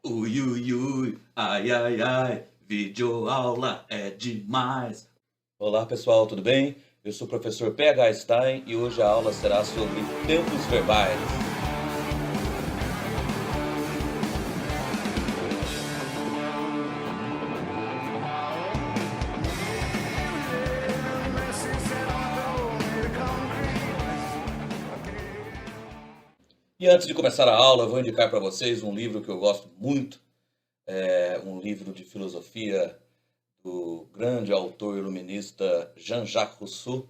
Ui, ui, ui, ai, ai, ai, videoaula é demais. Olá pessoal, tudo bem? Eu sou o professor PH Stein e hoje a aula será sobre tempos verbais. E antes de começar a aula, eu vou indicar para vocês um livro que eu gosto muito, um livro de filosofia do grande autor iluminista Jean-Jacques Rousseau.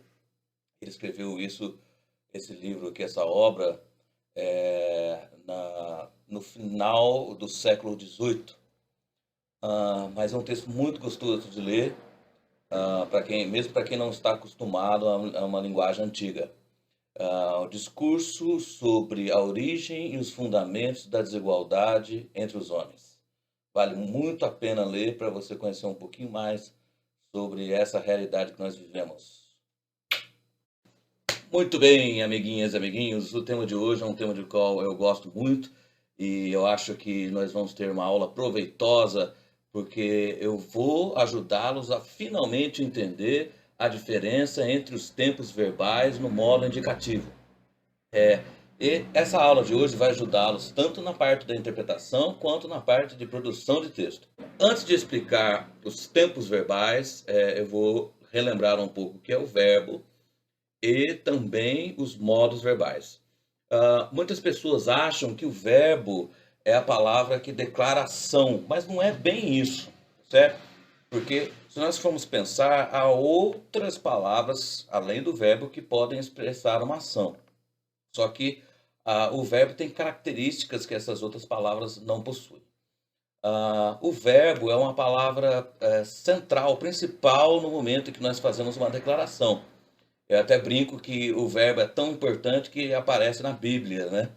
Ele escreveu esse livro aqui, essa obra, no final do século XVIII. Mas é um texto muito gostoso de ler, mesmo para quem não está acostumado a uma linguagem antiga. O discurso sobre a origem e os fundamentos da desigualdade entre os homens. Vale muito a pena ler para você conhecer um pouquinho mais sobre essa realidade que nós vivemos. Muito bem, amiguinhas e amiguinhos, o tema de hoje é um tema de qual eu gosto muito e eu acho que nós vamos ter uma aula proveitosa porque eu vou ajudá-los a finalmente entender a diferença entre os tempos verbais no modo indicativo. E essa aula de hoje vai ajudá-los tanto na parte da interpretação quanto na parte de produção de texto. Antes de explicar os tempos verbais, eu vou relembrar um pouco o que é o verbo e também os modos verbais. Muitas pessoas acham que o verbo é a palavra que declara ação, mas não é bem isso, certo? Porque se nós formos pensar, há outras palavras além do verbo que podem expressar uma ação. Só que o verbo tem características que essas outras palavras não possuem. O verbo é uma palavra central, principal no momento em que nós fazemos uma declaração. Eu até brinco que o verbo é tão importante que aparece na Bíblia, né?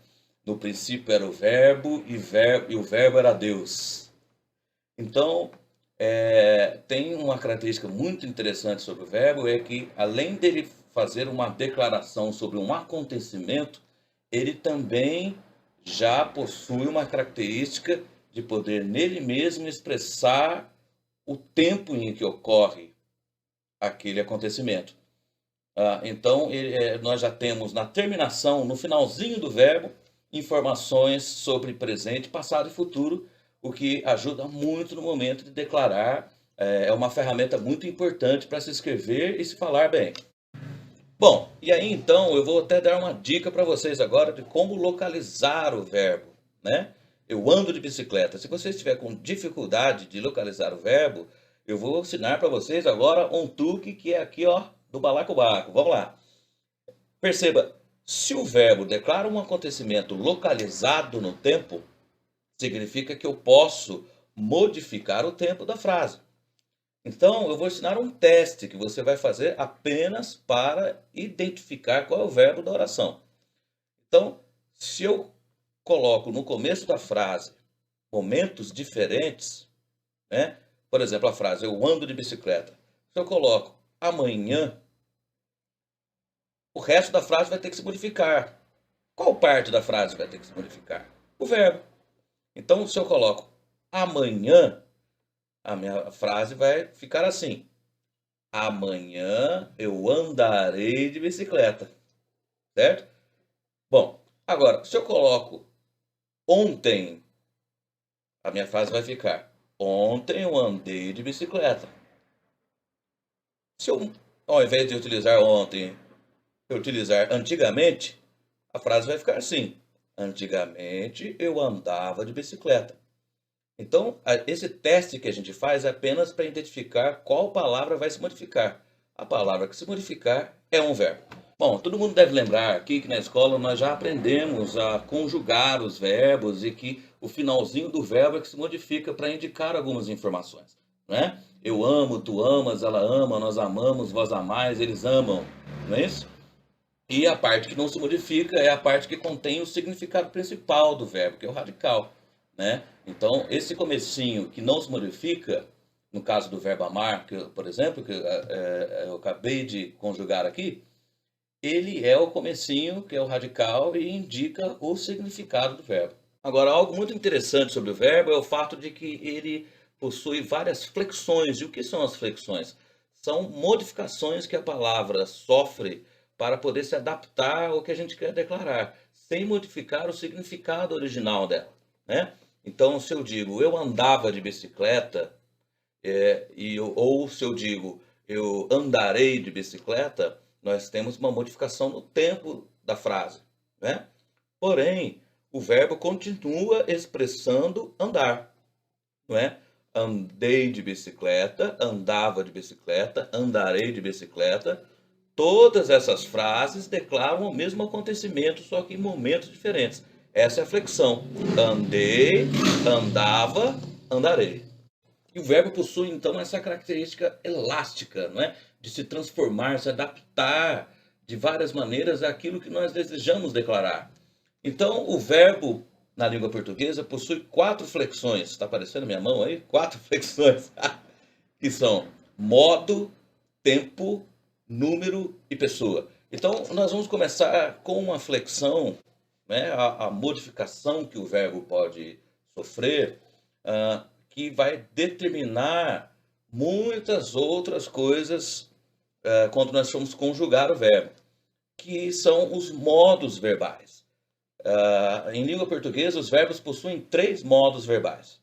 No princípio era o verbo e o verbo era Deus. Então, tem uma característica muito interessante sobre o verbo, é que além dele fazer uma declaração sobre um acontecimento, ele também já possui uma característica de poder nele mesmo expressar o tempo em que ocorre aquele acontecimento. Então, nós já temos na terminação, no finalzinho do verbo, informações sobre presente, passado e futuro, o que ajuda muito no momento de declarar. É uma ferramenta muito importante para se escrever e se falar bem. Bom, e aí então eu vou até dar uma dica para vocês agora de como localizar o verbo, né? Eu ando de bicicleta. Se você estiver com dificuldade de localizar o verbo, eu vou ensinar para vocês agora um truque que é aqui, ó, do balacobaco. Vamos lá. Perceba, se o verbo declara um acontecimento localizado no tempo, significa que eu posso modificar o tempo da frase. Então, eu vou ensinar um teste que você vai fazer apenas para identificar qual é o verbo da oração. Então, se eu coloco no começo da frase momentos diferentes, né? Por exemplo, a frase eu ando de bicicleta. Se eu coloco amanhã, o resto da frase vai ter que se modificar. Qual parte da frase vai ter que se modificar? O verbo. Então, se eu coloco amanhã, a minha frase vai ficar assim: amanhã eu andarei de bicicleta, certo? Bom, agora, se eu coloco ontem, a minha frase vai ficar: ontem eu andei de bicicleta. Se eu, ao invés de utilizar ontem, eu utilizar antigamente, a frase vai ficar assim: antigamente eu andava de bicicleta. Então, esse teste que a gente faz é apenas para identificar qual palavra vai se modificar. A palavra que se modificar é um verbo. Bom, todo mundo deve lembrar aqui que na escola nós já aprendemos a conjugar os verbos e que o finalzinho do verbo é que se modifica para indicar algumas informações, né? Eu amo, tu amas, ela ama, nós amamos, vós amais, eles amam, não é isso? E a parte que não se modifica é a parte que contém o significado principal do verbo, que é o radical, né? Então, esse comecinho que não se modifica, no caso do verbo amar, por exemplo, que eu acabei de conjugar aqui, ele é o comecinho, que é o radical, e indica o significado do verbo. Agora, algo muito interessante sobre o verbo é o fato de que ele possui várias flexões. E o que são as flexões? São modificações que a palavra sofre para poder se adaptar ao que a gente quer declarar, sem modificar o significado original dela, né? Então, se eu digo eu andava de bicicleta, ou se eu digo eu andarei de bicicleta, nós temos uma modificação no tempo da frase, né? Porém, o verbo continua expressando andar, não é? Andei de bicicleta, andava de bicicleta, andarei de bicicleta. Todas essas frases declaram o mesmo acontecimento, só que em momentos diferentes. Essa é a flexão. Andei, andava, andarei. E o verbo possui, então, essa característica elástica, não é? De se transformar, se adaptar de várias maneiras àquilo que nós desejamos declarar. Então, o verbo na língua portuguesa possui 4 flexões. Está aparecendo minha mão aí? 4 flexões. Que são modo, tempo, número e pessoa. Então, nós vamos começar com uma flexão, né? A modificação que o verbo pode sofrer, que vai determinar muitas outras coisas quando nós formos conjugar o verbo, que são os modos verbais. Em língua portuguesa, os verbos possuem 3 modos verbais.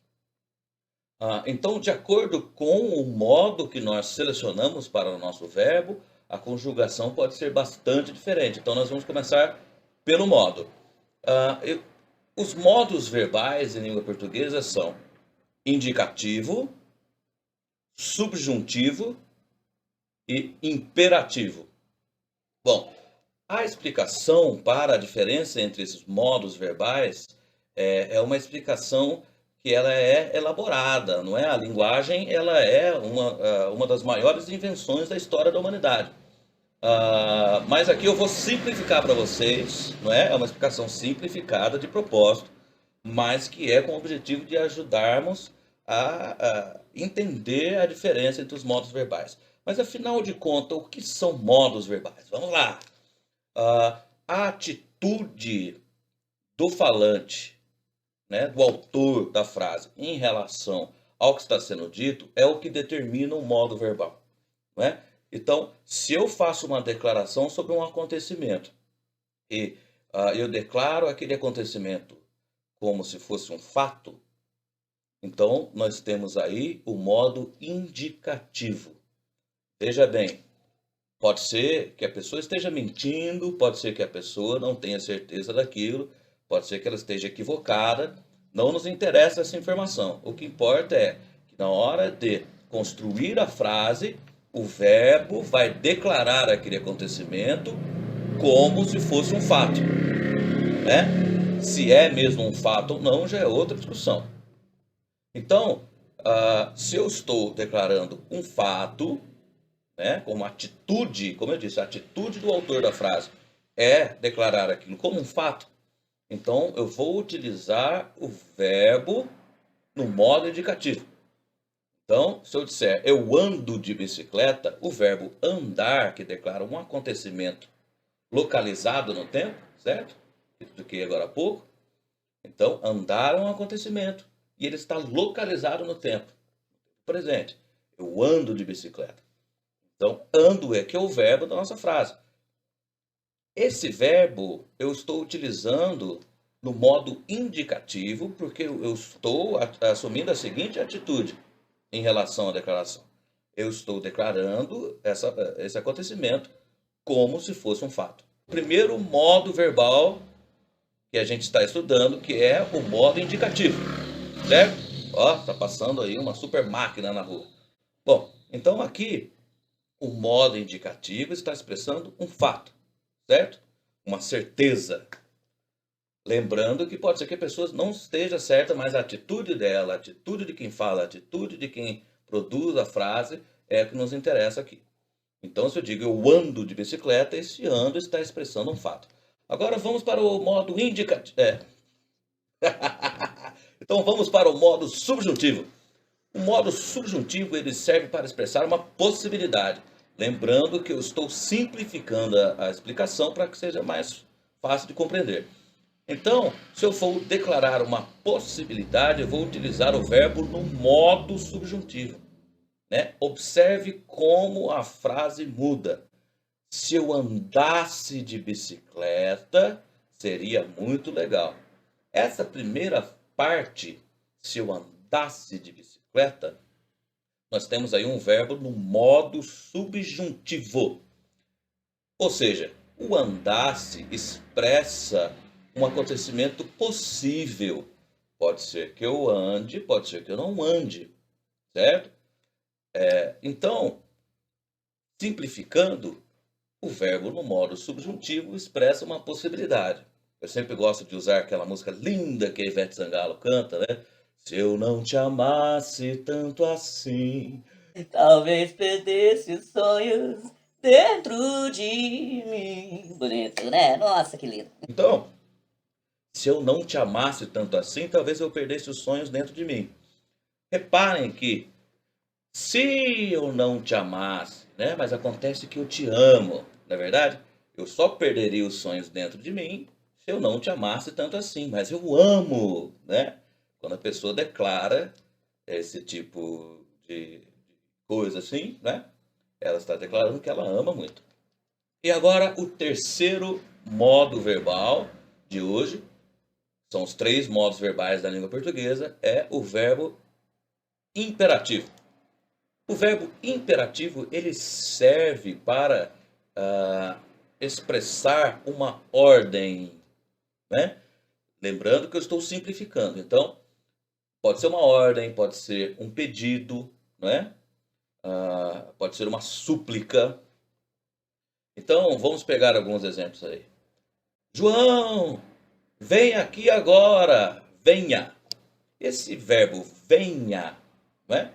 Então, de acordo com o modo que nós selecionamos para o nosso verbo, a conjugação pode ser bastante diferente. Então, nós vamos começar pelo modo. Os modos verbais em língua portuguesa são indicativo, subjuntivo e imperativo. Bom, a explicação para a diferença entre esses modos verbais é uma explicação que ela é elaborada, não é? A linguagem ela é uma das maiores invenções da história da humanidade. Mas aqui eu vou simplificar para vocês, não é? É uma explicação simplificada de propósito, mas que é com o objetivo de ajudarmos a entender a diferença entre os modos verbais. Mas afinal de contas, o que são modos verbais? Vamos lá. A atitude do falante, né, do autor da frase, em relação ao que está sendo dito, é o que determina o modo verbal, não é? Então, se eu faço uma declaração sobre um acontecimento e eu declaro aquele acontecimento como se fosse um fato, então nós temos aí o modo indicativo. Veja bem, pode ser que a pessoa esteja mentindo, pode ser que a pessoa não tenha certeza daquilo, pode ser que ela esteja equivocada, não nos interessa essa informação. O que importa é que na hora de construir a frase, o verbo vai declarar aquele acontecimento como se fosse um fato, né? Se é mesmo um fato ou não, já é outra discussão. Então, se eu estou declarando um fato, né, como atitude, como eu disse, a atitude do autor da frase é declarar aquilo como um fato, então eu vou utilizar o verbo no modo indicativo. Então, se eu disser eu ando de bicicleta, o verbo andar, que declara um acontecimento localizado no tempo, certo? Do que agora há pouco. Então, andar é um acontecimento e ele está localizado no tempo presente. Eu ando de bicicleta. Então, ando é que é o verbo da nossa frase. Esse verbo eu estou utilizando no modo indicativo, porque eu estou assumindo a seguinte atitude em relação à declaração. Eu estou declarando esse acontecimento como se fosse um fato. O primeiro modo verbal que a gente está estudando, que é o modo indicativo, certo? Ó, tá passando aí uma super máquina na rua. Bom, então aqui o modo indicativo está expressando um fato, certo? Uma certeza. Lembrando que pode ser que a pessoa não esteja certa, mas a atitude dela, a atitude de quem fala, a atitude de quem produz a frase é o que nos interessa aqui. Então, se eu digo eu ando de bicicleta, esse ando está expressando um fato. Agora vamos para o modo indicativo. Então vamos para o modo subjuntivo. O modo subjuntivo ele serve para expressar uma possibilidade. Lembrando que eu estou simplificando a explicação para que seja mais fácil de compreender. Então, se eu for declarar uma possibilidade, eu vou utilizar o verbo no modo subjuntivo, né? Observe como a frase muda. Se eu andasse de bicicleta, seria muito legal. Essa primeira parte, se eu andasse de bicicleta, nós temos aí um verbo no modo subjuntivo. Ou seja, o andasse expressa um acontecimento possível. Pode ser que eu ande, pode ser que eu não ande, certo? Então, simplificando, o verbo no modo subjuntivo expressa uma possibilidade. Eu sempre gosto de usar aquela música linda que a Ivete Sangalo canta, né? Se eu não te amasse tanto assim, talvez perdesse os sonhos dentro de mim. Bonito, né? Nossa, que lindo. então, se eu não te amasse tanto assim, talvez eu perdesse os sonhos dentro de mim. Reparem que se eu não te amasse, né? Mas acontece que eu te amo, não é verdade? Eu só perderia os sonhos dentro de mim se eu não te amasse tanto assim, mas eu amo, né? Quando a pessoa declara esse tipo de coisa assim, né? Ela está declarando que ela ama muito. E agora o terceiro modo verbal de hoje, são os três modos verbais da língua portuguesa, é o verbo imperativo. O verbo imperativo ele serve para expressar uma ordem, né? Lembrando que eu estou simplificando. Então, pode ser uma ordem, pode ser um pedido, né? Pode ser uma súplica. Então, vamos pegar alguns exemplos aí. João, vem aqui agora. Venha. Esse verbo venha, né?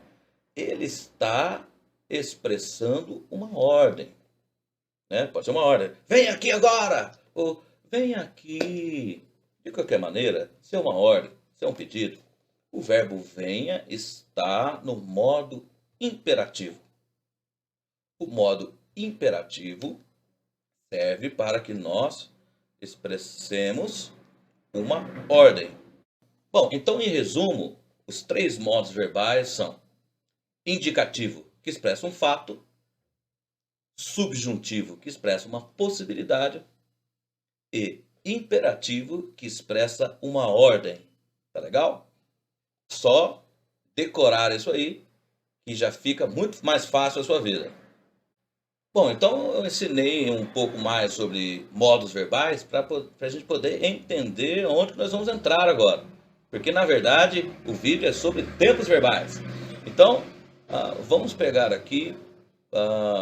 Ele está expressando uma ordem, né? Pode ser uma ordem. Vem aqui agora! Ou vem aqui. De qualquer maneira, se é uma ordem, se é um pedido, o verbo venha está no modo imperativo. O modo imperativo serve para que nós expressemos uma ordem. Bom, então, em resumo, os três modos verbais são indicativo, que expressa um fato, subjuntivo, que expressa uma possibilidade, e imperativo, que expressa uma ordem. Tá legal? Só decorar isso aí, que já fica muito mais fácil a sua vida. Bom, então eu ensinei um pouco mais sobre modos verbais para a gente poder entender onde nós vamos entrar agora. Porque, na verdade, o vídeo é sobre tempos verbais. Então, vamos pegar aqui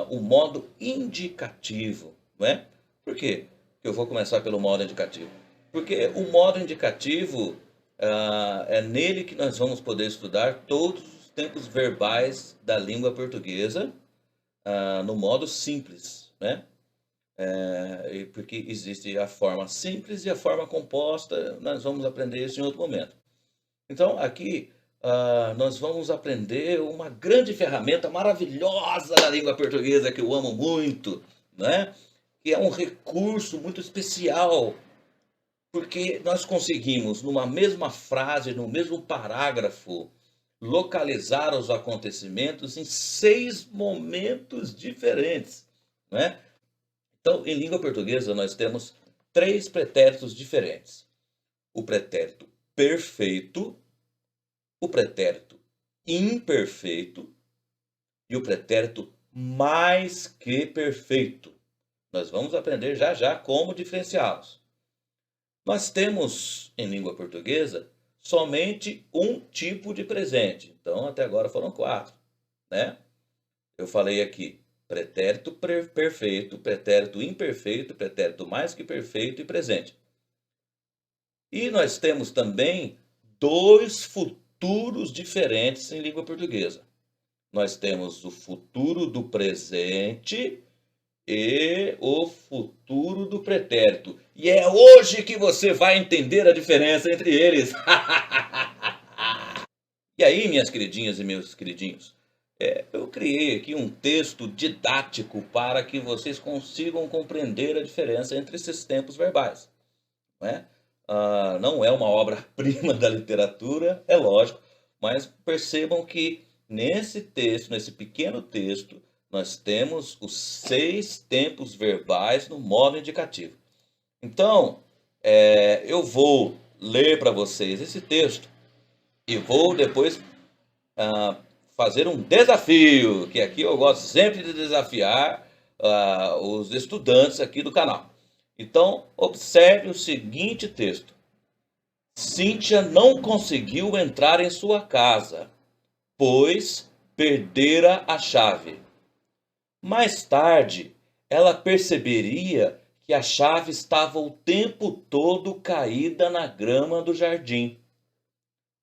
o modo indicativo, não é? Por quê que eu vou começar pelo modo indicativo? Porque o modo indicativo é nele que nós vamos poder estudar todos os tempos verbais da língua portuguesa no modo simples, né? Porque existe a forma simples e a forma composta, nós vamos aprender isso em outro momento. Então, aqui nós vamos aprender uma grande ferramenta maravilhosa da língua portuguesa que eu amo muito, né? Que é um recurso muito especial, porque nós conseguimos, numa mesma frase, no mesmo parágrafo, localizar os acontecimentos em 6 momentos diferentes, né? Então, em língua portuguesa, nós temos 3 pretéritos diferentes. O pretérito perfeito, o pretérito imperfeito e o pretérito mais que perfeito. Nós vamos aprender já já como diferenciá-los. Nós temos, em língua portuguesa, somente um tipo de presente. Então, até agora foram 4, né? Eu falei aqui, pretérito perfeito, pretérito imperfeito, pretérito mais que perfeito e presente. E nós temos também 2 futuros diferentes em língua portuguesa. Nós temos o futuro do presente e o futuro do pretérito. E é hoje que você vai entender a diferença entre eles. E aí, minhas queridinhas e meus queridinhos, eu criei aqui um texto didático para que vocês consigam compreender a diferença entre esses tempos verbais, não é? não é uma obra-prima da literatura, é lógico, mas percebam que nesse texto, nesse pequeno texto, nós temos os 6 tempos verbais no modo indicativo. Então, eu vou ler para vocês esse texto e vou depois fazer um desafio, que aqui eu gosto sempre de desafiar os estudantes aqui do canal. Então, observe o seguinte texto. Cíntia não conseguiu entrar em sua casa, pois perdera a chave. Mais tarde, ela perceberia que a chave estava o tempo todo caída na grama do jardim.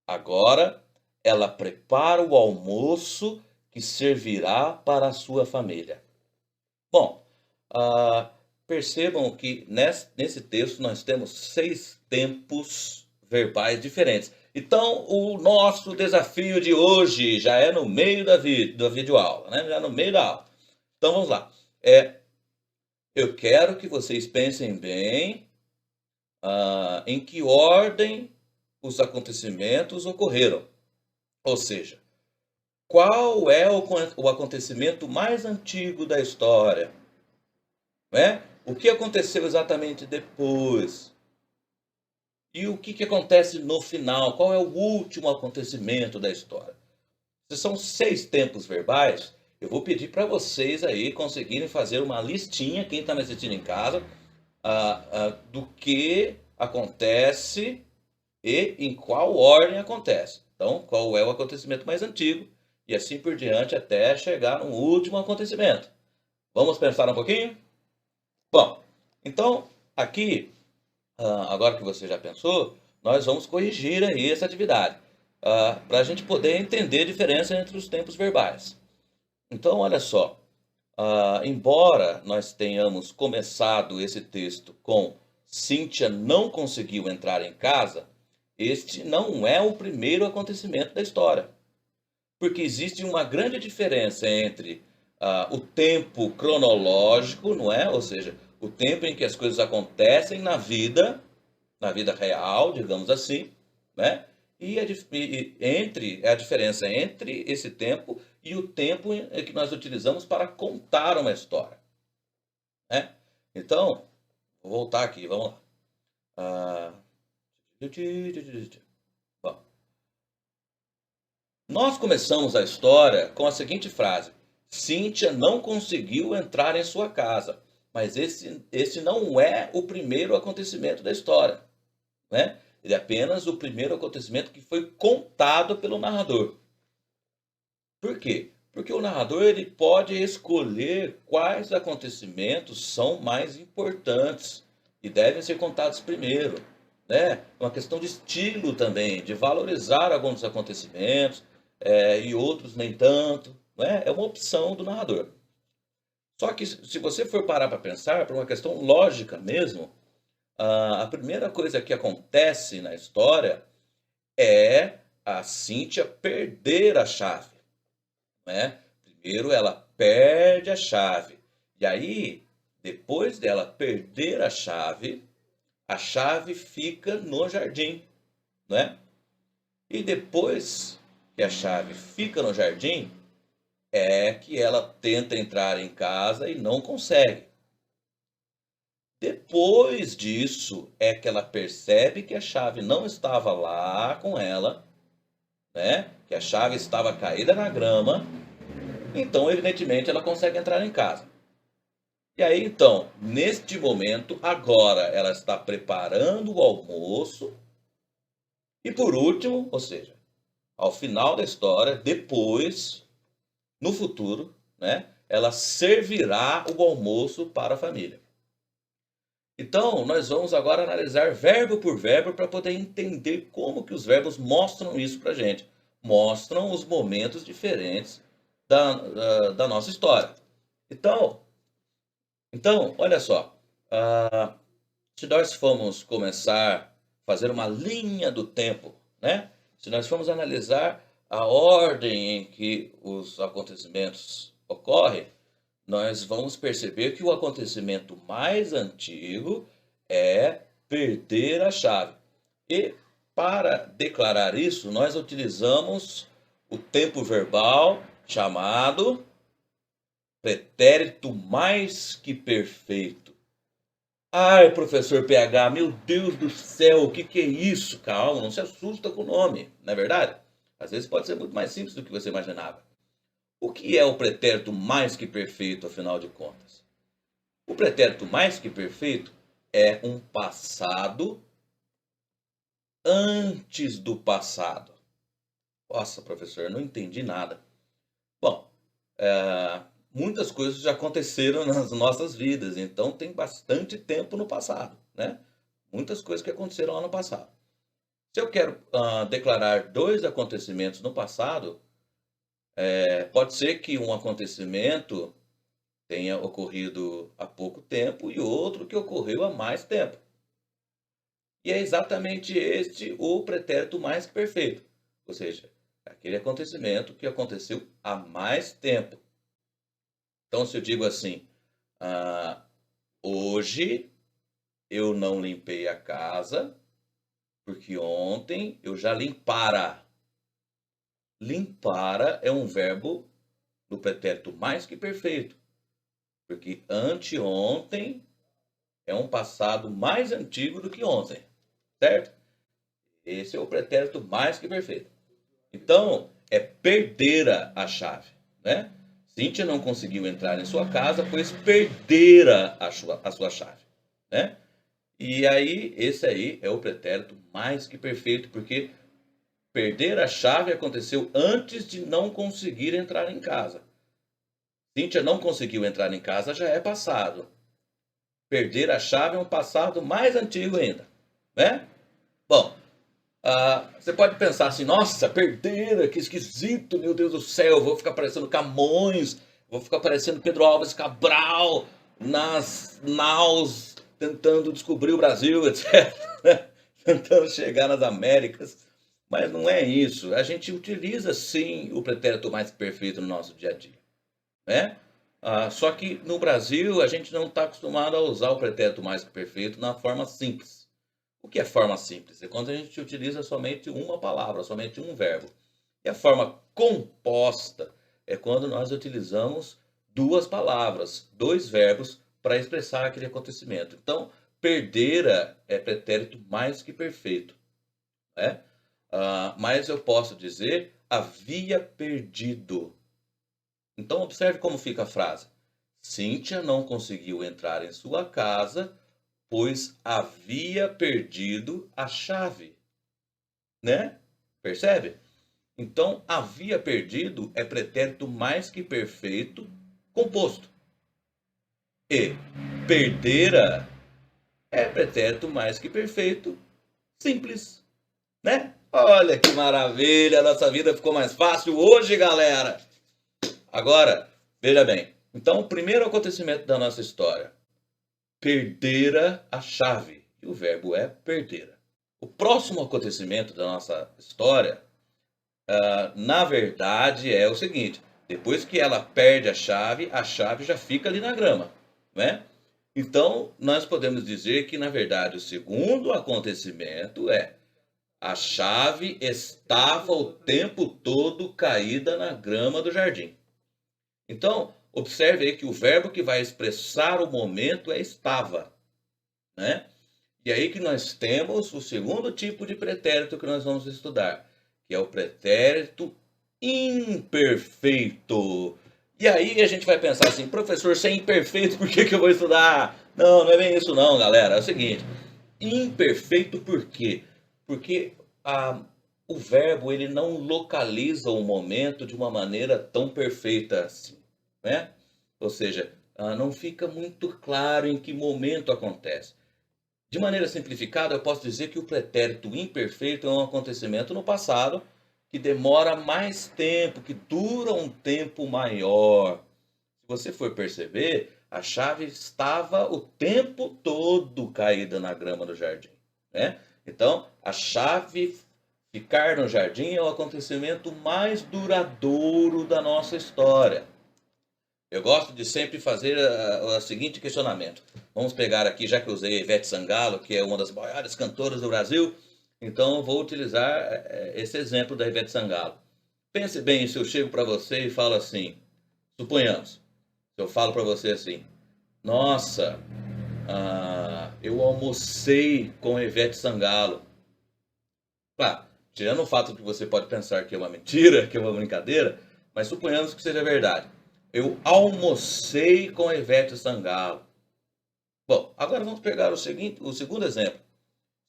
Agora, ela prepara o almoço que servirá para a sua família. Bom, percebam que nesse texto nós temos 6 tempos verbais diferentes. Então, o nosso desafio de hoje já é no meio da videoaula, né? Já no meio da aula. Então, vamos lá. Eu quero que vocês pensem bem em que ordem os acontecimentos ocorreram. Ou seja, qual é o acontecimento mais antigo da história? Né? O que aconteceu exatamente depois? E o que acontece no final? Qual é o último acontecimento da história? Se são 6 tempos verbais, eu vou pedir para vocês aí conseguirem fazer uma listinha, quem está me assistindo em casa, do que acontece e em qual ordem acontece. Então, qual é o acontecimento mais antigo e assim por diante até chegar no último acontecimento. Vamos pensar um pouquinho? Bom, então aqui, agora que você já pensou, nós vamos corrigir aí essa atividade, para a gente poder entender a diferença entre os tempos verbais. Então, olha só, embora nós tenhamos começado esse texto com Cíntia não conseguiu entrar em casa, este não é o primeiro acontecimento da história. Porque existe uma grande diferença entre o tempo cronológico, não é? Ou seja, o tempo em que as coisas acontecem na vida real, digamos assim, né? E a diferença entre esse tempo e o tempo que nós utilizamos para contar uma história, né? Então, vou voltar aqui, vamos lá. Bom, nós começamos a história com a seguinte frase: Cíntia não conseguiu entrar em sua casa. Mas esse não é o primeiro acontecimento da história, né? Ele é apenas o primeiro acontecimento que foi contado pelo narrador. Por quê? Porque o narrador ele pode escolher quais acontecimentos são mais importantes e devem ser contados primeiro, né? Uma questão de estilo também, de valorizar alguns acontecimentos e outros nem tanto, né? É uma opção do narrador. Só que se você for parar para pensar, por uma questão lógica mesmo, a primeira coisa que acontece na história é a Cíntia perder a chave, né? Primeiro ela perde a chave. E aí, depois dela perder a chave fica no jardim, né? E depois que a chave fica no jardim, é que ela tenta entrar em casa e não consegue. Depois disso é que ela percebe que a chave não estava lá com ela, né? Que a chave estava caída na grama. Então, evidentemente, ela consegue entrar em casa. E aí, então, neste momento, agora ela está preparando o almoço. E por último, ou seja, ao final da história, depois, no futuro, né? Ela servirá o almoço para a família. Então, nós vamos agora analisar verbo por verbo para poder entender como que os verbos mostram isso para a gente. Mostram os momentos diferentes da nossa história. Então, olha só. Se nós formos começar a fazer uma linha do tempo, né? Se nós formos analisar a ordem em que os acontecimentos ocorrem, nós vamos perceber que o acontecimento mais antigo é perder a chave. E para declarar isso, nós utilizamos o tempo verbal chamado pretérito mais que perfeito. Ai, professor PH, meu Deus do céu, o que que é isso? Calma, não se assusta com o nome, não é verdade? Às vezes pode ser muito mais simples do que você imaginava. O que é o pretérito mais que perfeito, afinal de contas? O pretérito mais que perfeito é um passado antes do passado. Nossa, professor, eu não entendi nada. Bom, muitas coisas já aconteceram nas nossas vidas, então tem bastante tempo no passado, né? Muitas coisas que aconteceram lá no passado. Se eu quero declarar dois acontecimentos no passado, pode ser que um acontecimento tenha ocorrido há pouco tempo e outro que ocorreu há mais tempo. E é exatamente este o pretérito mais que perfeito. Ou seja, aquele acontecimento que aconteceu há mais tempo. Então, se eu digo assim, hoje eu não limpei a casa, porque ontem eu já limpara. Limpara é um verbo do pretérito mais que perfeito, porque anteontem é um passado mais antigo do que ontem, certo? Esse é o pretérito mais que perfeito. Então, é perdera a chave, né? Cíntia não conseguiu entrar em sua casa, pois perdera a sua chave, né? E aí, esse aí é o pretérito mais que perfeito, porque perder a chave aconteceu antes de não conseguir entrar em casa. Cíntia não conseguiu entrar em casa, já é passado. Perder a chave é um passado mais antigo ainda, né? Bom, você pode pensar assim, nossa, perderam, que esquisito, meu Deus do céu, vou ficar parecendo Camões, vou ficar parecendo Pedro Álvares Cabral nas naus tentando descobrir o Brasil, etc. Tentando chegar nas Américas. Mas não é isso. A gente utiliza sim o pretérito mais perfeito no nosso dia a dia, né? Só que no Brasil a gente não está acostumado a usar o pretérito mais que perfeito na forma simples. O que é forma simples? É quando a gente utiliza somente uma palavra, somente um verbo. E a forma composta é quando nós utilizamos duas palavras, dois verbos para expressar aquele acontecimento. Então, perdera é pretérito mais que perfeito, né? Mas eu posso dizer havia perdido. Então, observe como fica a frase. Cíntia não conseguiu entrar em sua casa, pois havia perdido a chave, né? Percebe? Então, havia perdido é pretérito mais que perfeito composto. E perdera é pretérito mais que perfeito simples, né? Olha que maravilha, a nossa vida ficou mais fácil hoje, galera. Agora, veja bem. Então, o primeiro acontecimento da nossa história, perdera a chave. E o verbo é perdera. O próximo acontecimento da nossa história, na verdade, é o seguinte: depois que ela perde a chave já fica ali na grama, né? Então, nós podemos dizer que, na verdade, o segundo acontecimento é a chave estava o tempo todo caída na grama do jardim. Então, observe aí que o verbo que vai expressar o momento é estava, né? E aí que nós temos o segundo tipo de pretérito que nós vamos estudar, que é o pretérito imperfeito. E aí a gente vai pensar assim, professor, se é imperfeito, por que que eu vou estudar? Não, não é bem isso não, galera. É o seguinte, imperfeito por quê? Porque o verbo ele não localiza o momento de uma maneira tão perfeita assim, né? Ou seja, não fica muito claro em que momento acontece. De maneira simplificada, eu posso dizer que o pretérito imperfeito é um acontecimento no passado que demora mais tempo, que dura um tempo maior. Se você for perceber, a chave estava o tempo todo caída na grama do jardim, né? Então, a chave ficar no jardim é o acontecimento mais duradouro da nossa história. Eu gosto de sempre fazer o seguinte questionamento. Vamos pegar aqui, já que eu usei Ivete Sangalo, que é uma das maiores cantoras do Brasil, Então, eu vou utilizar esse exemplo da Ivete Sangalo. Pense bem, se eu chego para você e falo assim, suponhamos, se eu falo para você assim, nossa, eu almocei com a Ivete Sangalo. Claro, tirando o fato de que você pode pensar que é uma mentira, que é uma brincadeira, mas suponhamos que seja verdade. Eu almocei com a Ivete Sangalo. Bom, agora vamos pegar o segundo exemplo.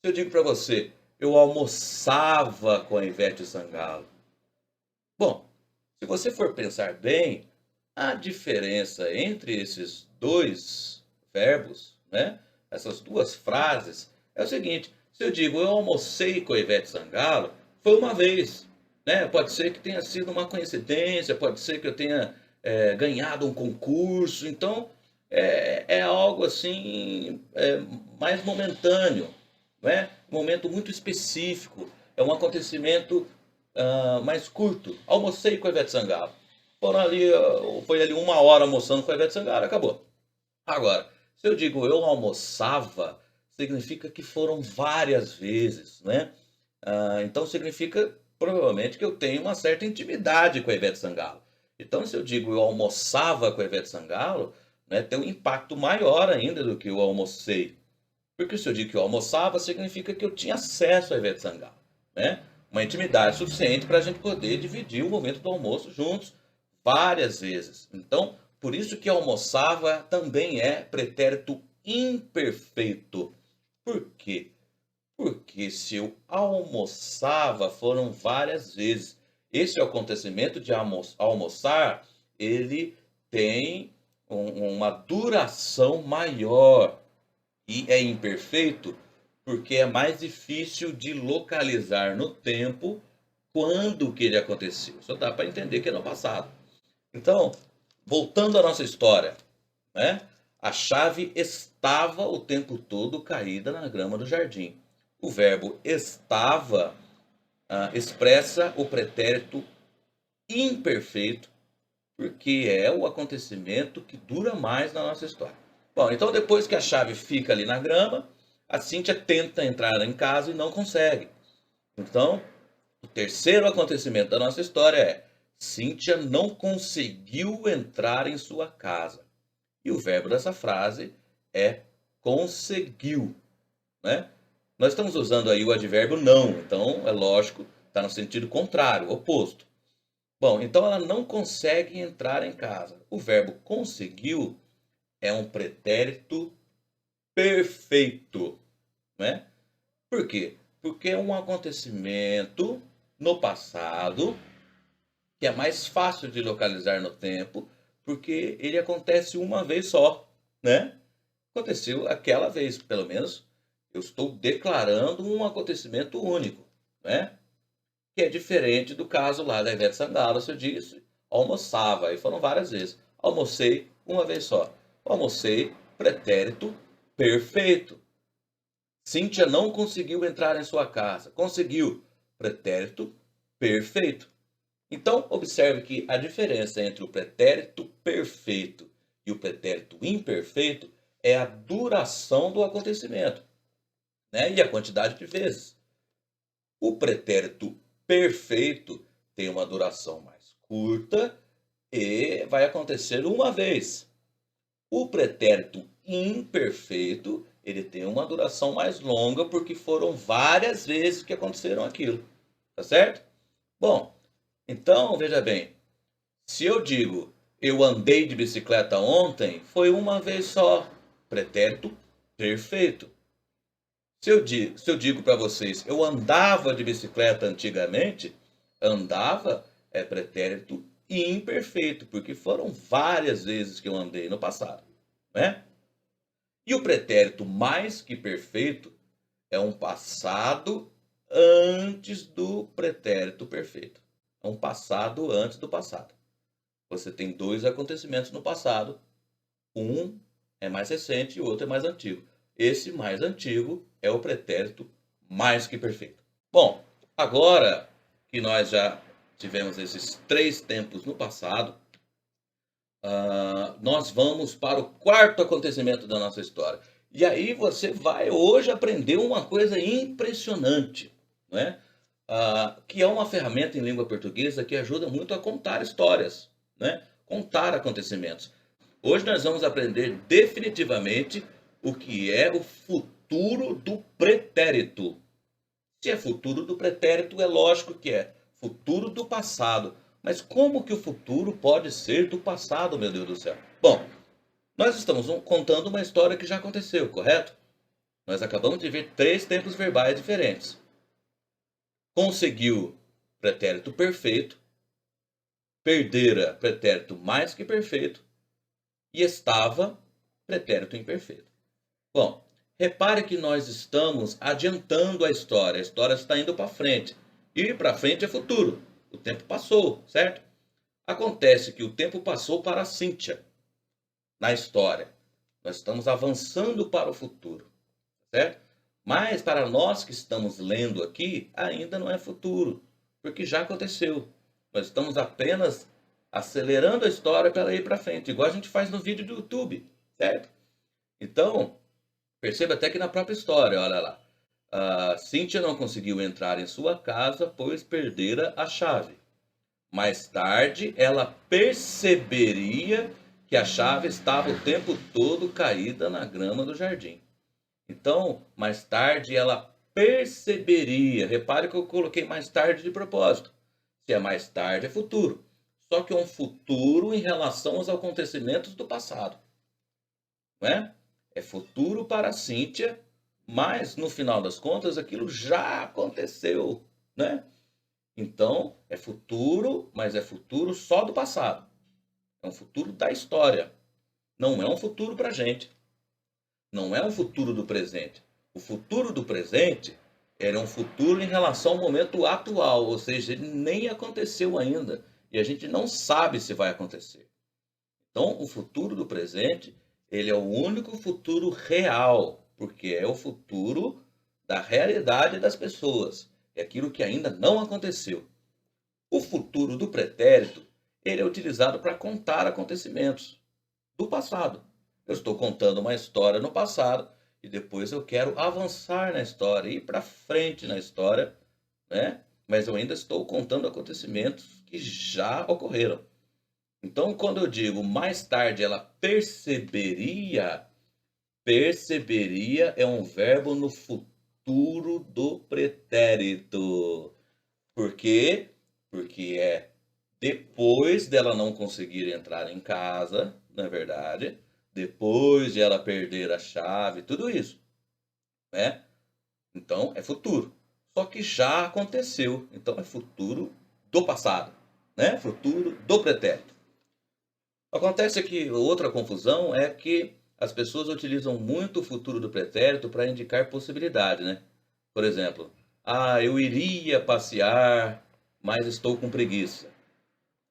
Se eu digo para você, eu almoçava com a Ivete Sangalo. Bom, se você for pensar bem, a diferença entre esses dois verbos, né? Essas duas frases, é o seguinte: se eu digo eu almocei com a Ivete Sangalo, foi uma vez, né? Pode ser que tenha sido uma coincidência, pode ser que eu tenha ganhado um concurso, então é algo assim mais momentâneo, né? Um momento muito específico, é um acontecimento mais curto. Almocei com a Ivete Sangalo. Foram ali, foi ali uma hora almoçando com a Ivete Sangalo, acabou. Agora, se eu digo eu almoçava, significa que foram várias vezes, né? Então significa provavelmente que eu tenho uma certa intimidade com a Ivete Sangalo. Então, se eu digo eu almoçava com a Ivete Sangalo, né, tem um impacto maior ainda do que eu almocei. Porque se eu digo que eu almoçava, significa que eu tinha acesso a Ivete Sangalo, né? Uma intimidade suficiente para a gente poder dividir o momento do almoço juntos várias vezes. Então, por isso que almoçava também é pretérito imperfeito. Por quê? Porque se eu almoçava foram várias vezes. Esse acontecimento de almoçar, ele tem uma duração maior. E é imperfeito porque é mais difícil de localizar no tempo quando que ele aconteceu. Só dá para entender que é no passado. Então, voltando à nossa história, né? A chave estava o tempo todo caída na grama do jardim. O verbo estava expressa o pretérito imperfeito, porque é o acontecimento que dura mais na nossa história. Bom, então depois que a chave fica ali na grama, a Cíntia tenta entrar em casa e não consegue. Então, o terceiro acontecimento da nossa história é: Cíntia não conseguiu entrar em sua casa. E o verbo dessa frase é conseguiu, né? Nós estamos usando aí o advérbio não, então é lógico, está no sentido contrário, oposto. Bom, então ela não consegue entrar em casa. O verbo conseguiu é um pretérito perfeito, né? Por quê? Porque é um acontecimento no passado que é mais fácil de localizar no tempo, porque ele acontece uma vez só, né? Aconteceu aquela vez, pelo menos eu estou declarando um acontecimento único, né? Que é diferente do caso lá da Ivete Sangalo, se eu disse, almoçava, e foram várias vezes. Almocei uma vez só. Almocei, pretérito perfeito. Cíntia não conseguiu entrar em sua casa. Conseguiu, pretérito perfeito. Então, observe que a diferença entre o pretérito perfeito e o pretérito imperfeito é a duração do acontecimento, né? E a quantidade de vezes. O pretérito perfeito tem uma duração mais curta e vai acontecer uma vez. O pretérito imperfeito, ele tem uma duração mais longa porque foram várias vezes que aconteceram aquilo. Tá certo? Bom, então veja bem, se eu digo eu andei de bicicleta ontem, foi uma vez só. Pretérito perfeito. Se eu digo para vocês, eu andava de bicicleta antigamente, andava é pretérito imperfeito, porque foram várias vezes que eu andei no passado, né? E o pretérito mais que perfeito é um passado antes do pretérito perfeito. É um passado antes do passado. Você tem dois acontecimentos no passado, um é mais recente e o outro é mais antigo. Esse mais antigo é o pretérito mais que perfeito. Bom, agora que nós já tivemos esses três tempos no passado, nós vamos para o quarto acontecimento da nossa história. E aí você vai hoje aprender uma coisa impressionante. não é? Que é uma ferramenta em língua portuguesa que ajuda muito a contar histórias, né? Contar acontecimentos. Hoje nós vamos aprender definitivamente o que é o futuro do pretérito. Se é futuro do pretérito, é lógico que é futuro do passado. Mas como que o futuro pode ser do passado, meu Deus do céu? Bom, nós estamos contando uma história que já aconteceu, correto? Nós acabamos de ver 3 tempos verbais diferentes. Conseguiu, pretérito perfeito. Perdera, pretérito mais que perfeito. E estava, pretérito imperfeito. Bom, repare que nós estamos adiantando a história está indo para frente. Ir para frente é futuro. O tempo passou, certo? Acontece que o tempo passou para a Cíntia na história. Nós estamos avançando para o futuro, certo? Mas para nós que estamos lendo aqui, ainda não é futuro, porque já aconteceu. Nós estamos apenas acelerando a história para ir para frente, igual a gente faz no vídeo do YouTube, certo? Então, perceba até que na própria história, olha lá. A Cíntia não conseguiu entrar em sua casa, pois perdera a chave. Mais tarde, ela perceberia que a chave estava o tempo todo caída na grama do jardim. Então, mais tarde, ela perceberia. Repare que eu coloquei mais tarde de propósito. Se é mais tarde, é futuro. Só que é um futuro em relação aos acontecimentos do passado. Não é? É futuro para a Cíntia, mas no final das contas aquilo já aconteceu, né? Então, é futuro, mas é futuro só do passado. É um futuro da história. Não é um futuro para a gente. Não é um futuro do presente. O futuro do presente era um futuro em relação ao momento atual, ou seja, ele nem aconteceu ainda e a gente não sabe se vai acontecer. Então, o futuro do presente, ele é o único futuro real, porque é o futuro da realidade das pessoas. É aquilo que ainda não aconteceu. O futuro do pretérito, ele é utilizado para contar acontecimentos do passado. Eu estou contando uma história no passado e depois eu quero avançar na história, ir para frente na história, né? Mas eu ainda estou contando acontecimentos que já ocorreram. Então, quando eu digo mais tarde ela perceberia, perceberia é um verbo no futuro do pretérito. Por quê? Porque é depois dela não conseguir entrar em casa, não é verdade? Depois de ela perder a chave, tudo isso, né? Então é futuro. Só que já aconteceu, então é futuro do passado, né? Futuro do pretérito. Acontece que outra confusão é que as pessoas utilizam muito o futuro do pretérito para indicar possibilidade, né? Por exemplo, eu iria passear, mas estou com preguiça.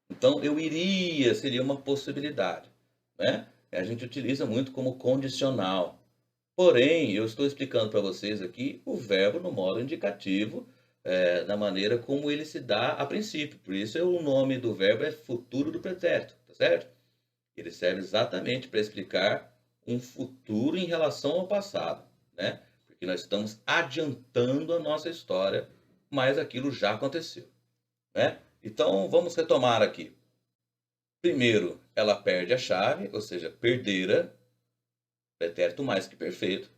Então, eu iria seria uma possibilidade, né? A gente utiliza muito como condicional. Porém, eu estou explicando para vocês aqui o verbo no modo indicativo, da maneira como ele se dá a princípio. Por isso, o nome do verbo é futuro do pretérito, tá certo? Ele serve exatamente para explicar um futuro em relação ao passado, né? Porque nós estamos adiantando a nossa história, mas aquilo já aconteceu, né? Então, vamos retomar aqui. Primeiro, ela perde a chave, ou seja, perdera, pretérito mais que perfeito.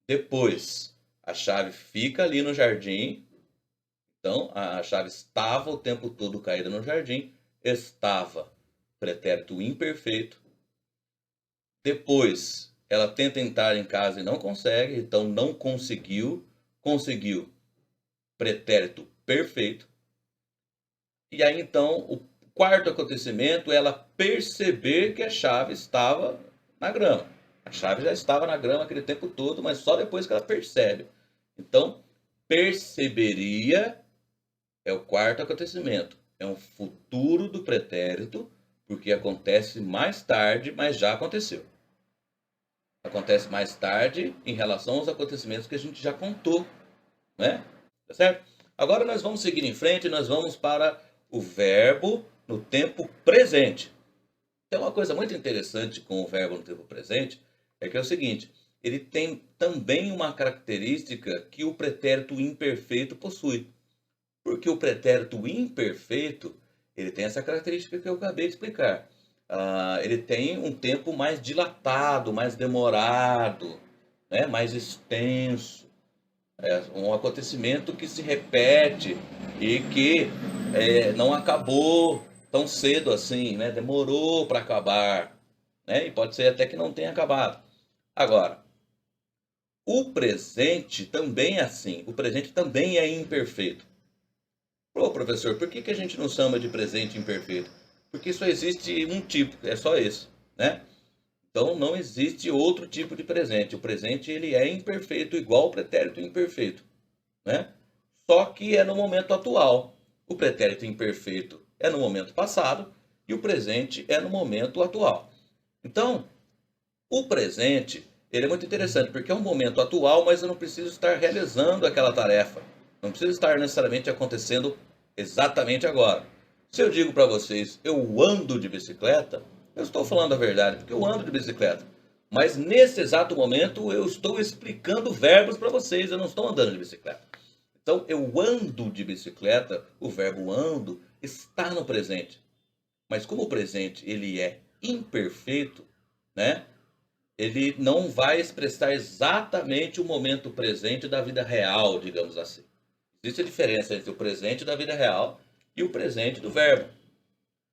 Depois, a chave fica ali no jardim. Então, a chave estava o tempo todo caída no jardim. Estava, pretérito imperfeito. Depois, ela tenta entrar em casa e não consegue, então não conseguiu. Conseguiu, pretérito perfeito. E aí, então, o quarto acontecimento é ela perceber que a chave estava na grama. A chave já estava na grama aquele tempo todo, mas só depois que ela percebe. Então, perceberia é o quarto acontecimento. É um futuro do pretérito, porque acontece mais tarde, mas já aconteceu. Acontece mais tarde em relação aos acontecimentos que a gente já contou, né? Tá certo? Agora nós vamos seguir em frente, nós vamos para o verbo no tempo presente. Tem uma coisa muito interessante com o verbo no tempo presente, é que é o seguinte, ele tem também uma característica que o pretérito imperfeito possui. Porque o pretérito imperfeito, ele tem essa característica que eu acabei de explicar. Ele tem um tempo mais dilatado, mais demorado, né? Mais extenso. É um acontecimento que se repete e que não acabou tão cedo assim, né? Demorou para acabar, né? E pode ser até que não tenha acabado. Agora, o presente também é assim. O presente também é imperfeito. Ô, professor, por que que a gente não chama de presente imperfeito? Porque só existe um tipo, é só esse, né? Então não existe outro tipo de presente. O presente ele é imperfeito, igual o pretérito imperfeito, né? Só que é no momento atual. O pretérito imperfeito é no momento passado e o presente é no momento atual. Então, o presente, ele é muito interessante porque é um momento atual, mas eu não preciso estar realizando aquela tarefa. Não precisa estar necessariamente acontecendo exatamente agora. Se eu digo para vocês, eu ando de bicicleta, eu estou falando a verdade, porque eu ando de bicicleta. Mas nesse exato momento eu estou explicando verbos para vocês, eu não estou andando de bicicleta. Então eu ando de bicicleta, o verbo ando está no presente. Mas como o presente ele é imperfeito, né? Ele não vai expressar exatamente o momento presente da vida real, digamos assim. Existe a diferença entre o presente da vida real e o presente do verbo.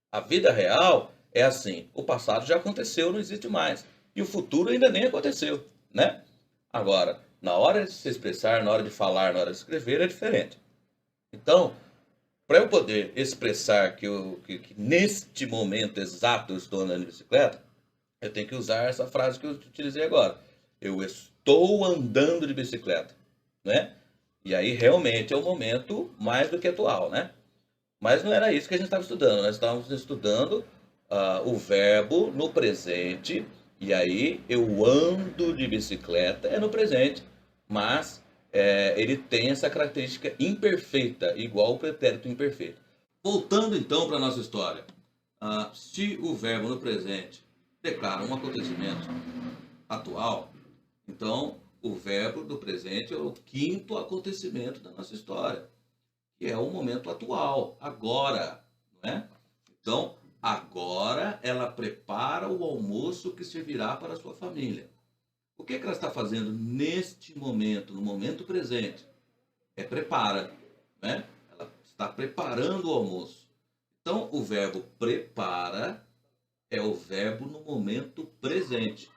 A vida real é assim, o passado já aconteceu, não existe mais. E o futuro ainda nem aconteceu, né? Agora, na hora de se expressar, na hora de falar, na hora de escrever, é diferente. Então, para eu poder expressar que neste momento exato eu estou andando de bicicleta, eu tenho que usar essa frase que eu utilizei agora. Eu estou andando de bicicleta, né? E aí realmente é o momento mais do que atual, né? Mas não era isso que a gente estava estudando. Nós estávamos estudando o verbo no presente. E aí eu ando de bicicleta é no presente, mas ele tem essa característica imperfeita, igual o pretérito imperfeito. Voltando então para a nossa história. Se o verbo no presente declara um acontecimento atual, então o verbo do presente é o quinto acontecimento da nossa história, que é o momento atual, agora, não é? Então, agora ela prepara o almoço que servirá para a sua família. O que ela está fazendo neste momento, no momento presente? É prepara, né? Ela está preparando o almoço. Então, o verbo prepara é o verbo no momento presente,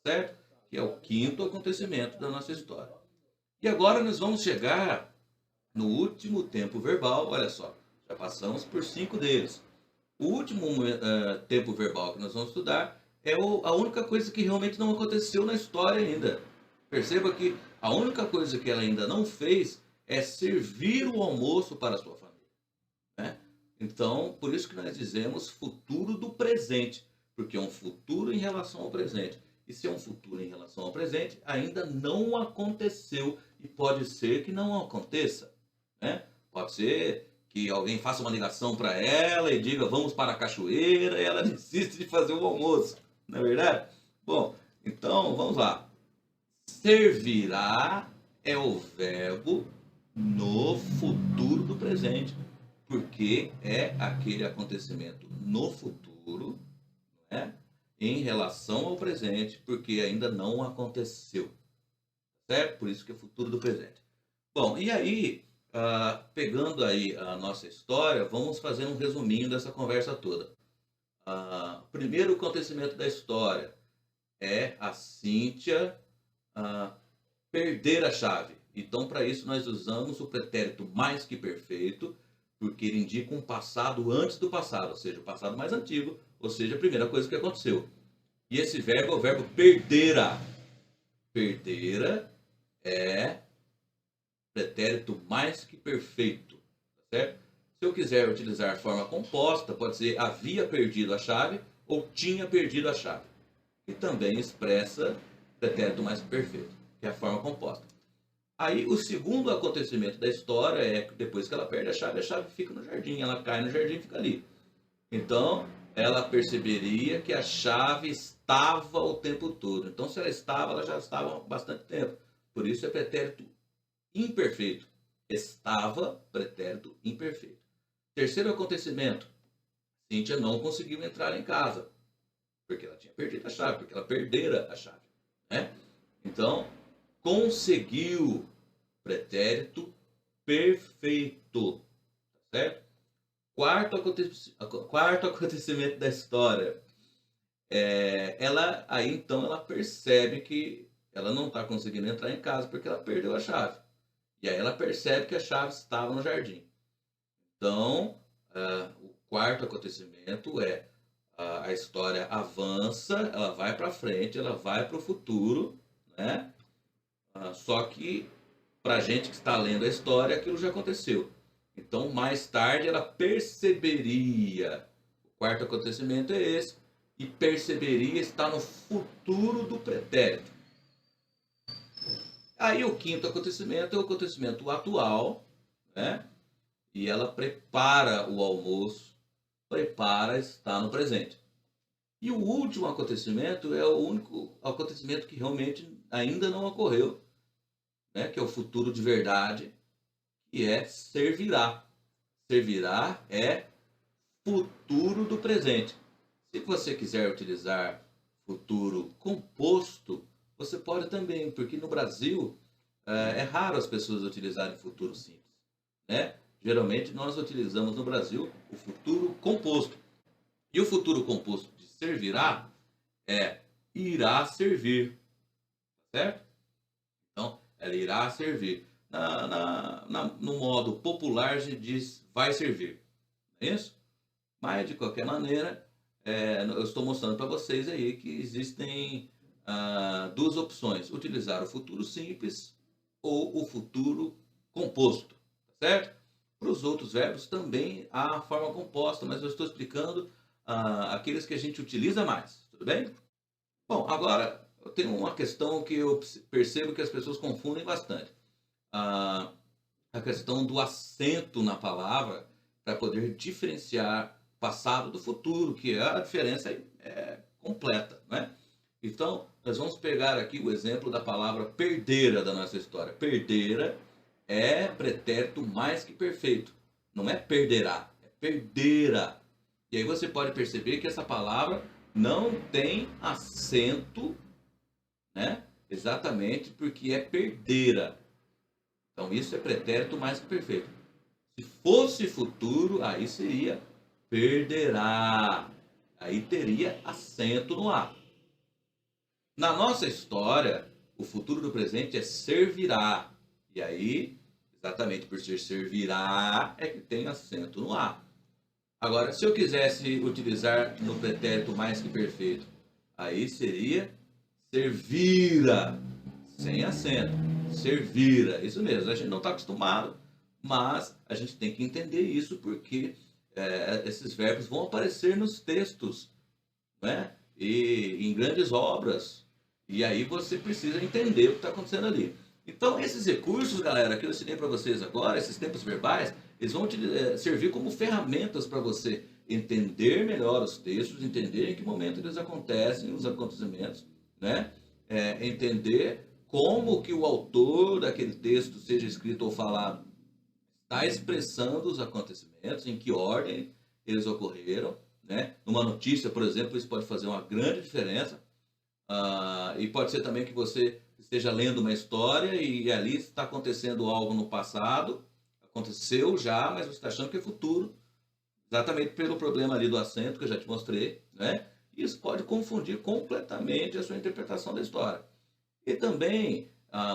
certo? Que é o quinto acontecimento da nossa história. E agora nós vamos chegar no último tempo verbal, olha só, já passamos por 5 deles. O último tempo verbal que nós vamos estudar é a única coisa que realmente não aconteceu na história ainda. Perceba que a única coisa que ela ainda não fez é servir o almoço para a sua família, né? Então, por isso que nós dizemos futuro do presente, porque é um futuro em relação ao presente. E se é um futuro em relação ao presente, ainda não aconteceu e pode ser que não aconteça, né? Pode ser que alguém faça uma ligação para ela e diga vamos para a cachoeira e ela desiste de fazer o almoço, não é verdade? Bom, então vamos lá. Servirá é o verbo no futuro do presente, porque é aquele acontecimento no futuro, né, em relação ao presente, porque ainda não aconteceu, certo? Por isso que é futuro do presente. Bom, e aí, pegando aí a nossa história, vamos fazer um resuminho dessa conversa toda. Primeiro acontecimento da história é a Cíntia perder a chave. Então, para isso, nós usamos o pretérito mais que perfeito, porque ele indica um passado antes do passado, ou seja, o passado mais antigo, ou seja, a primeira coisa que aconteceu. E esse verbo é o verbo perdera. Perdera é pretérito mais que perfeito, certo? Se eu quiser utilizar a forma composta, pode ser havia perdido a chave ou tinha perdido a chave. E também expressa pretérito mais que perfeito, que é a forma composta. Aí o segundo acontecimento da história é que depois que ela perde a chave fica no jardim, ela cai no jardim e fica ali. Então, ela perceberia que a chave estava o tempo todo. Então, se ela estava, ela já estava há bastante tempo. Por isso é pretérito imperfeito. Estava, pretérito imperfeito. Terceiro acontecimento. Cíntia não conseguiu entrar em casa. Porque ela tinha perdido a chave, porque ela perdera a chave. Né? Então, conseguiu, pretérito perfeito. Certo? Quarto acontecimento da história. Então ela percebe que ela não está conseguindo entrar em casa porque ela perdeu a chave. E aí ela percebe que a chave estava no jardim. Então, o quarto acontecimento é a história avança, ela vai para frente, ela vai para o futuro, né? Só que, para a gente que está lendo a história, aquilo já aconteceu. Então, mais tarde, ela perceberia. O quarto acontecimento é esse. E perceberia estar no futuro do pretérito. Aí, o quinto acontecimento é o acontecimento atual, né? E ela prepara o almoço, prepara estar no presente. E o último acontecimento é o único acontecimento que realmente ainda não ocorreu, né? Que é o futuro de verdade, que é servirá. Servirá é futuro do presente. Se você quiser utilizar futuro composto, você pode também, porque no Brasil é raro as pessoas utilizarem futuro simples, né? Geralmente nós utilizamos no Brasil o futuro composto. E o futuro composto de servirá é irá servir, certo? Então, ela irá servir. No modo popular, a gente diz vai servir. Não é isso? Mas, de qualquer maneira, eu estou mostrando para vocês aí que existem duas opções. Utilizar o futuro simples ou o futuro composto. Certo? Para os outros verbos também há a forma composta, mas eu estou explicando aqueles que a gente utiliza mais. Tudo bem? Bom, agora eu tenho uma questão que eu percebo que as pessoas confundem bastante. A questão do acento na palavra para poder diferenciar passado do futuro, que a diferença é completa, né? Então, nós vamos pegar aqui o exemplo da palavra perdera da nossa história. Perdera é pretérito mais que perfeito. Não é perderá, é perdera. E aí você pode perceber que essa palavra não tem acento, né? Exatamente porque é perdera. Então, isso é pretérito mais que perfeito. Se fosse futuro, aí seria perderá. Aí teria acento no A. Na nossa história, o futuro do presente é servirá. E aí, exatamente por ser servirá, é que tem acento no A. Agora, se eu quisesse utilizar no pretérito mais que perfeito, aí seria servira, sem acento. Servira, isso mesmo. A gente não está acostumado, mas a gente tem que entender isso porque esses verbos vão aparecer nos textos, né? E em grandes obras. E aí você precisa entender o que está acontecendo ali. Então, esses recursos, galera, que eu ensinei para vocês agora, esses tempos verbais, eles vão servir como ferramentas para você entender melhor os textos, entender em que momento eles acontecem, os acontecimentos, né? Entender como que o autor daquele texto, seja escrito ou falado, está expressando os acontecimentos, em que ordem eles ocorreram, né? Numa notícia, por exemplo, isso pode fazer uma grande diferença. E pode ser também que você esteja lendo uma história e ali está acontecendo algo no passado, aconteceu já, mas você está achando que é futuro, exatamente pelo problema ali do acento que eu já te mostrei, né? Isso pode confundir completamente a sua interpretação da história. E também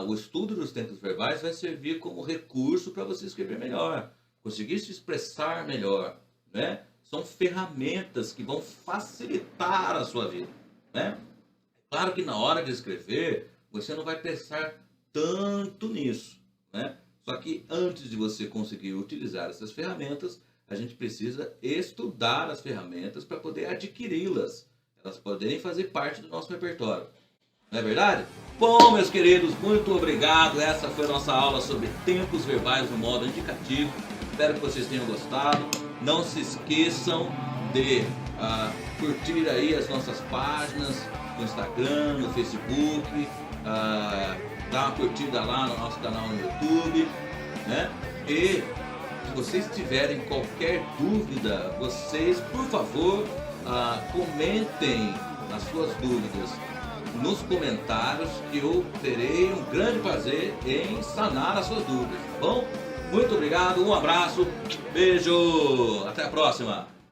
o estudo dos tempos verbais vai servir como recurso para você escrever melhor, conseguir se expressar melhor, né? São ferramentas que vão facilitar a sua vida, né? Claro que na hora de escrever, você não vai pensar tanto nisso, né? Só que antes de você conseguir utilizar essas ferramentas, a gente precisa estudar as ferramentas para poder adquiri-las. Elas poderem fazer parte do nosso repertório. Não é verdade? Bom, meus queridos, muito obrigado. Essa foi a nossa aula sobre tempos verbais no modo indicativo. Espero que vocês tenham gostado. Não se esqueçam de curtir aí as nossas páginas no Instagram, no Facebook, dar uma curtida lá no nosso canal no YouTube, né? E se vocês tiverem qualquer dúvida, vocês, por favor, comentem as suas dúvidas nos comentários, que eu terei um grande prazer em sanar as suas dúvidas, tá bom? Muito obrigado, um abraço, beijo, até a próxima!